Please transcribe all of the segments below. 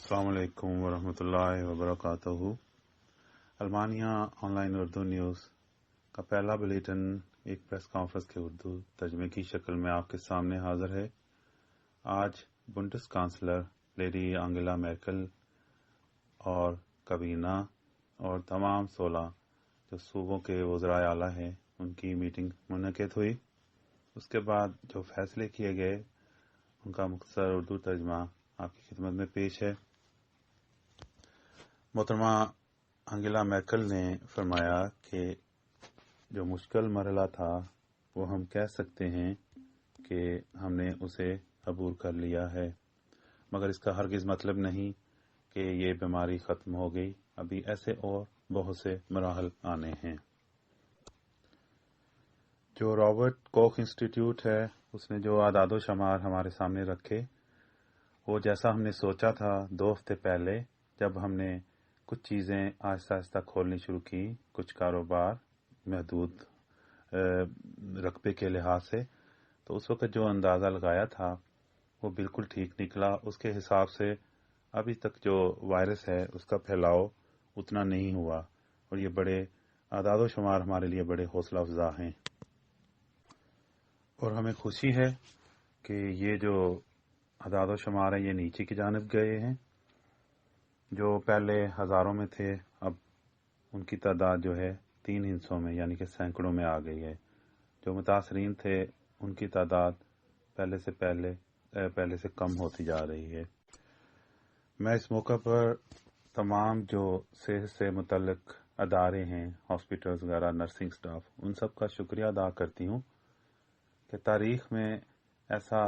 अस्सलाम वालेकुम वरहमतुल्लाहि वबरकातुहू। अल्मानिया ऑनलाइन उर्दू न्यूज़ का पहला बुलेटिन एक प्रेस कॉन्फ्रेंस के उर्दू तर्जमे की शक्ल में आपके सामने हाजिर है। आज बुंडस कांसलर लेडी एंगेला मैर्केल और काबीना और तमाम 16 जो सूबों के वज़राए आला हैं उनकी मीटिंग मुनक़िद हुई। उसके बाद जो फैसले किए गए उनका मुख्तसर उर्दू तर्जमा आपकी खिदमत में पेश है। मोहतरमा एंगेला मैर्केल ने फरमाया कि जो मुश्किल मरहला था वो हम कह सकते हैं कि हमने उसे अबूर कर लिया है, मगर इसका हरगिज़ मतलब नहीं कि ये बीमारी ख़त्म हो गई। अभी ऐसे और बहुत से मराहल आने हैं। जो रॉबर्ट कोख इंस्टीट्यूट है उसने जो आदाद शुमार हमारे सामने रखे वो जैसा हमने सोचा था 2 हफ्ते पहले जब हमने कुछ चीज़ें आहिस्ता आहिस्ता खोलनी शुरू की, कुछ कारोबार महदूद रकबे के लिहाज से, तो उस वक्त जो अंदाज़ा लगाया था वो बिल्कुल ठीक निकला। उसके हिसाब से अभी तक जो वायरस है उसका फैलाव उतना नहीं हुआ और ये बड़े आदाद शुमार हमारे लिए बड़े हौसला अफजा हैं और हमें खुशी है कि ये जो आदाद शुमार है ये नीचे की जानिब गए हैं। जो पहले हज़ारों में थे अब उनकी तादाद जो है 3 हिस्सों में यानी कि सैकड़ों में आ गई है। जो मुतासरीन थे उनकी तादाद पहले से कम होती जा रही है। मैं इस मौका पर तमाम जो सेहत से मुतल्लिक अदारे हैं, हॉस्पिटल्स वगैरह, नर्सिंग स्टाफ, उन सब का शुक्रिया अदा करती हूँ कि तारीख़ में ऐसा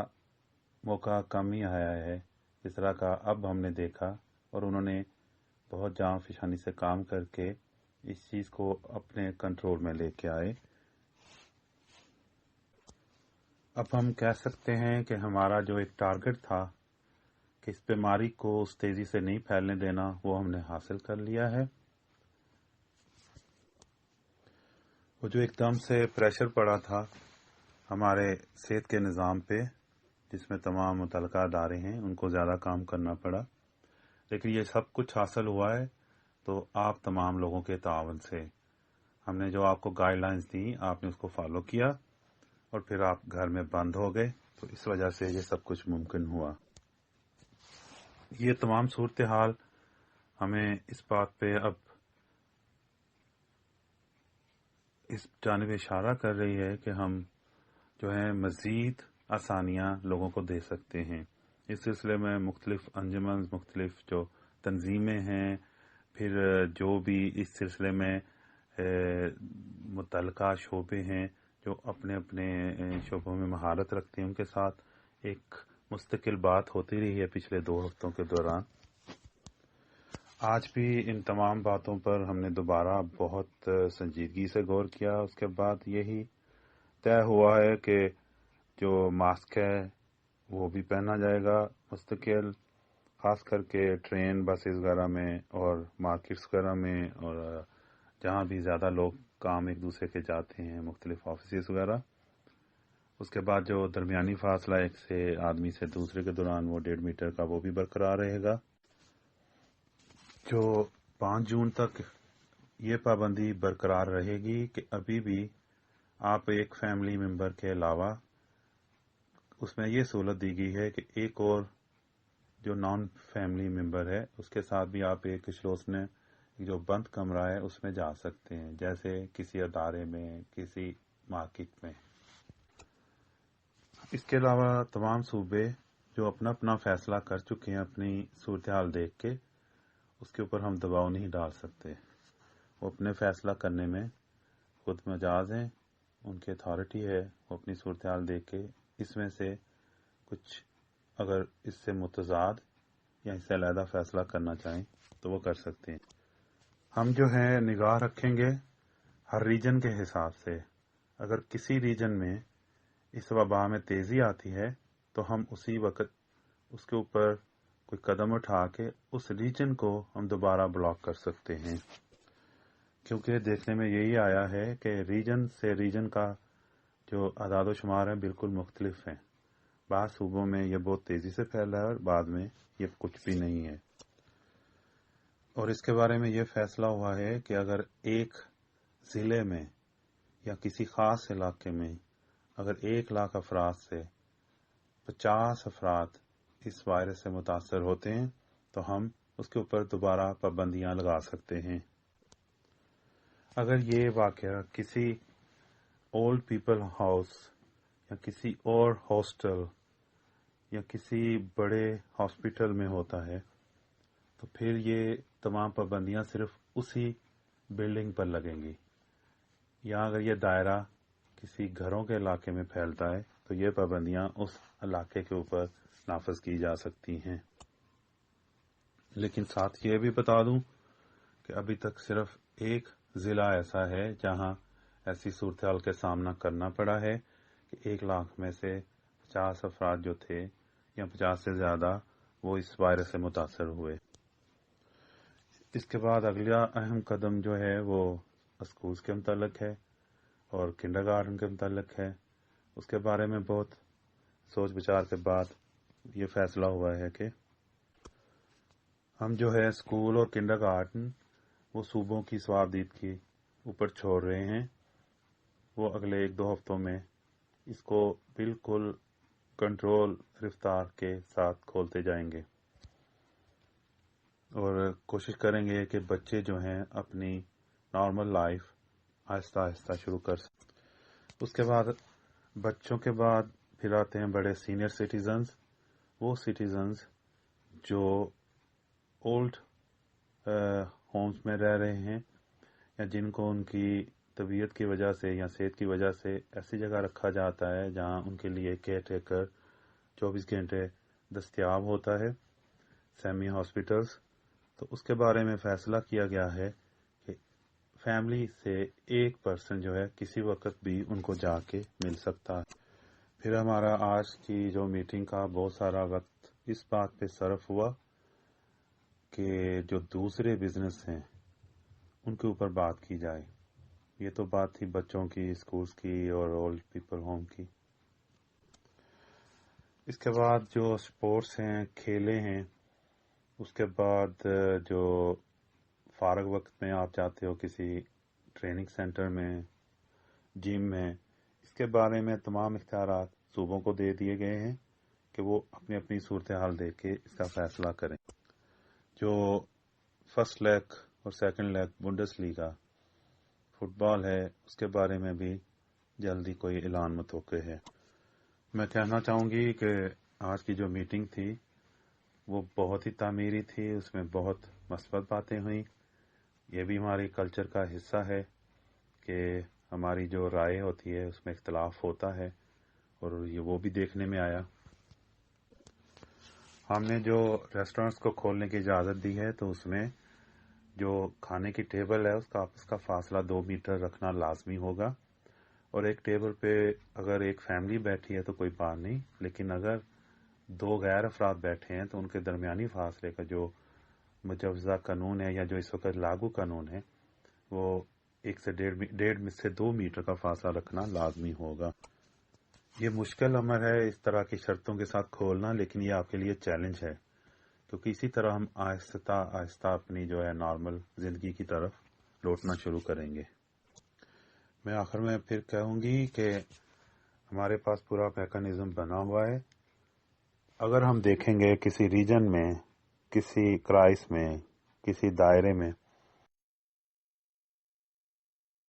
मौका कम ही आया है इस तरह का अब हमने देखा और उन्होंने बहुत जान फिशानी से काम करके इस चीज़ को अपने कंट्रोल में लेके आए। अब हम कह सकते हैं कि हमारा जो एक टारगेट था कि इस बीमारी को उस तेज़ी से नहीं फैलने देना वो हमने हासिल कर लिया है। वो जो एकदम से प्रेशर पड़ा था हमारे सेहत के निज़ाम पे जिसमें तमाम मुतल्लिका अदारे हैं उनको ज़्यादा काम करना पड़ा, लेकिन ये सब कुछ हासिल हुआ है तो आप तमाम लोगों के तावन से। हमने जो आपको गाइडलाइंस दी आपने उसको फॉलो किया और फिर आप घर में बंद हो गए, तो इस वजह से ये सब कुछ मुमकिन हुआ। ये तमाम सूरत हाल हमें इस बात पे अब इस जानिब इशारा कर रही है कि हम जो है मज़ीद आसानियाँ लोगों को दे सकते हैं। इस सिलसिले में मुख्तलिफ अंजुमन, मुख्तलिफ जो तंजीमें हैं, फिर जो भी इस सिलसिले में मुतल्लिका शोबे हैं जो अपने अपने शोबों में महारत रखते हैं, उनके साथ एक मुस्तकिल बात होती रही है पिछले 2 हफ्तों के दौरान। आज भी इन तमाम बातों पर हमने दोबारा बहुत संजीदगी से गौर किया। उसके बाद यही तय हुआ है कि जो मास्क है वो भी पहना जाएगा मुस्तकिल, ख़ास करके ट्रेन, बसेस वगैरह में और मार्केट्स वगैरह में और जहाँ भी ज़्यादा लोग काम एक दूसरे के जाते हैं, मुख्तलिफ ऑफिस वगैरह। उसके बाद जो दरमियानी फासला एक से आदमी से दूसरे के दौरान वो 1.5 मीटर का वो भी बरकरार रहेगा। जो 5 जून तक ये पाबंदी बरकरार रहेगी कि अभी भी आप एक फैमिली मेंबर के अलावा उसमें ये सहूलत दी गई है कि एक और जो नॉन फैमिली मेंबर है उसके साथ भी आप एक इशलोसने जो बंद कमरा है उसमें जा सकते हैं, जैसे किसी अदारे में, किसी मार्केट में। इसके अलावा तमाम सूबे जो अपना अपना फैसला कर चुके हैं अपनी सूरत हाल देख के, उसके ऊपर हम दबाव नहीं डाल सकते। वो अपने फैसला करने में खुद मजाज हैं, उनकी अथॉरिटी है, वो अपनी सूरत हाल देख के इसमें से कुछ अगर इससे मुतजाद या इससे अलहदा फैसला करना चाहें तो वो कर सकते हैं। हम जो है निगाह रखेंगे हर रीजन के हिसाब से। अगर किसी रीजन में इस वबा में तेज़ी आती है तो हम उसी वक्त उसके ऊपर कोई कदम उठा के उस रीजन को हम दोबारा ब्लॉक कर सकते हैं, क्योंकि देखने में यही आया है कि रीजन से रीजन का जो आदाद शुमार है बिल्कुल मुख्तलिफ हैं। बाद सूबों में ये बहुत तेज़ी से फैला है और बाद में ये कुछ भी नहीं है। اور اس کے بارے میں یہ فیصلہ ہوا ہے کہ اگر ایک ضلع میں یا کسی خاص علاقے میں اگر 1 لاکھ افراد سے 50 افراد اس وائرس سے متاثر ہوتے ہیں تو ہم اس کے اوپر دوبارہ پابندیاں لگا سکتے ہیں۔ اگر یہ واقعہ کسی اولڈ پیپل ہاؤس یا کسی اور ہاسٹل یا کسی بڑے ہاسپٹل میں ہوتا ہے تو پھر یہ تمام پابندیاں صرف اسی بلڈنگ پر لگیں گی، یا اگر یہ دائرہ کسی گھروں کے علاقے میں پھیلتا ہے تو یہ پابندیاں اس علاقے کے اوپر نافذ کی جا سکتی ہیں۔ لیکن ساتھ یہ بھی بتا دوں کہ ابھی تک صرف ایک ضلع ایسا ہے جہاں ایسی صورتحال کا سامنا کرنا پڑا ہے کہ 1 لاکھ میں سے 50 افراد جو تھے یا 50 سے زیادہ وہ اس وائرس سے متاثر ہوئے۔ اس کے بعد اگلا اہم قدم جو ہے وہ اسکولز کے متعلق ہے اور کنڈرگارٹن کے متعلق ہے۔ اس کے بارے میں بہت سوچ بچار کے بعد یہ فیصلہ ہوا ہے کہ ہم جو ہے اسکول اور کنڈرگارٹن وہ صوبوں کی صوابدید کے اوپر چھوڑ رہے ہیں۔ وہ اگلے 1-2 ہفتوں میں اس کو بالکل کنٹرول رفتار کے ساتھ کھولتے جائیں گے اور کوشش کریں گے کہ بچے جو ہیں اپنی نارمل لائف آہستہ آہستہ شروع کر سکیں۔ اس کے بعد بچوں کے بعد پھر آتے ہیں بڑے سینئر سٹیزنز، وہ سٹیزنز جو اولڈ ہومز میں رہ رہے ہیں یا جن کو ان کی طبیعت کی وجہ سے یا صحت کی وجہ سے ایسی جگہ رکھا جاتا ہے جہاں ان کے لیے کیئر ٹیکر 24 گھنٹے دستیاب ہوتا ہے، سیمی ہاسپٹلز۔ تو اس کے بارے میں فیصلہ کیا گیا ہے کہ فیملی سے ایک پرسن جو ہے کسی وقت بھی ان کو جا کے مل سکتا ہے۔ پھر ہمارا آج کی جو میٹنگ کا بہت سارا وقت اس بات پہ صرف ہوا کہ جو دوسرے بزنس ہیں ان کے اوپر بات کی جائے۔ یہ تو بات تھی بچوں کی، اسکولز کی اور اولڈ پیپل ہوم کی۔ اس کے بعد جو سپورٹس ہیں، کھیلے ہیں، اس کے بعد جو فارغ وقت میں آپ جاتے ہو کسی ٹریننگ سینٹر میں، جم میں، اس کے بارے میں تمام اختیارات صوبوں کو دے دیے گئے ہیں کہ وہ اپنی اپنی صورتحال دیکھ کے اس کا فیصلہ کریں۔ جو فرسٹ لیگ اور سیکنڈ لیگ بنڈس لیگا فٹ بال ہے اس کے بارے میں بھی جلدی کوئی اعلان متوقع ہے۔ میں کہنا چاہوں گی کہ آج کی جو میٹنگ تھی وہ بہت ہی تعمیری تھی، اس میں بہت مثبت باتیں ہوئیں۔ یہ بھی ہماری کلچر کا حصہ ہے کہ ہماری جو رائے ہوتی ہے اس میں اختلاف ہوتا ہے، اور یہ وہ بھی دیکھنے میں آیا۔ ہم نے جو ریسٹورنٹس کو کھولنے کی اجازت دی ہے تو اس میں جو کھانے کی ٹیبل ہے اس کا آپس کا فاصلہ 2 میٹر رکھنا لازمی ہوگا، اور ایک ٹیبل پہ اگر ایک فیملی بیٹھی ہے تو کوئی بات نہیں، لیکن اگر 2 غیر افراد بیٹھے ہیں تو ان کے درمیانی فاصلے کا جو مجوزہ قانون ہے یا جو اس وقت لاگو قانون ہے وہ 1 سے 1.5 سے 2 میٹر کا فاصلہ رکھنا لازمی ہوگا۔ یہ مشکل امر ہے اس طرح کی شرطوں کے ساتھ کھولنا، لیکن یہ آپ کے لیے چیلنج ہے کیونکہ اسی طرح ہم آہستہ آہستہ اپنی جو ہے نارمل زندگی کی طرف لوٹنا شروع کریں گے۔ میں آخر میں پھر کہوں گی کہ ہمارے پاس پورا میکانزم بنا ہوا ہے۔ اگر ہم دیکھیں گے کسی ریجن میں، کسی کرائس میں، کسی دائرے میں